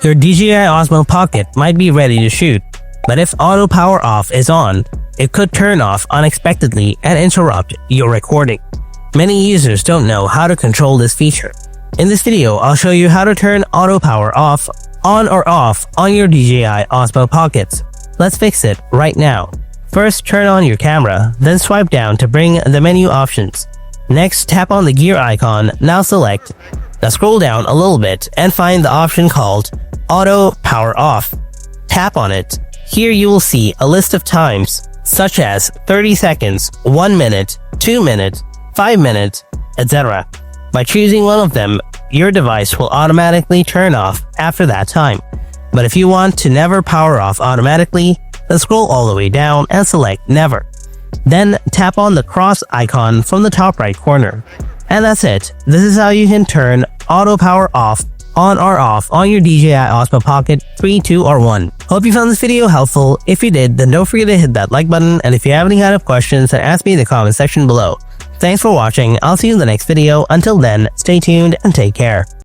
Your DJI Osmo Pocket might be ready to shoot, but if auto power off is on, it could turn off unexpectedly and interrupt your recording. Many users don't know how to control this feature. In this video, I'll show you how to turn auto power off, on or off on your DJI Osmo Pockets. Let's fix it right now. First, turn on your camera, then swipe down to bring the menu options. Next, tap on the gear icon, now select. Now scroll down a little bit and find the option called Auto Power Off. Tap on it. Here you will see a list of times, such as 30 seconds, 1 minute, 2 minutes, 5 minutes, etc. By choosing one of them, your device will automatically turn off after that time. But if you want to never power off automatically, then scroll all the way down and select Never. Then tap on the cross icon from the top right corner. And that's it. This is how you can turn auto power off, on or off on your DJI Osmo Pocket 3, 2, or 1. Hope you found this video helpful. If you did, then don't forget to hit that like button, and if you have any kind of questions, then ask me in the comment section below. Thanks for watching. I'll see you in the next video. Until then, stay tuned and take care.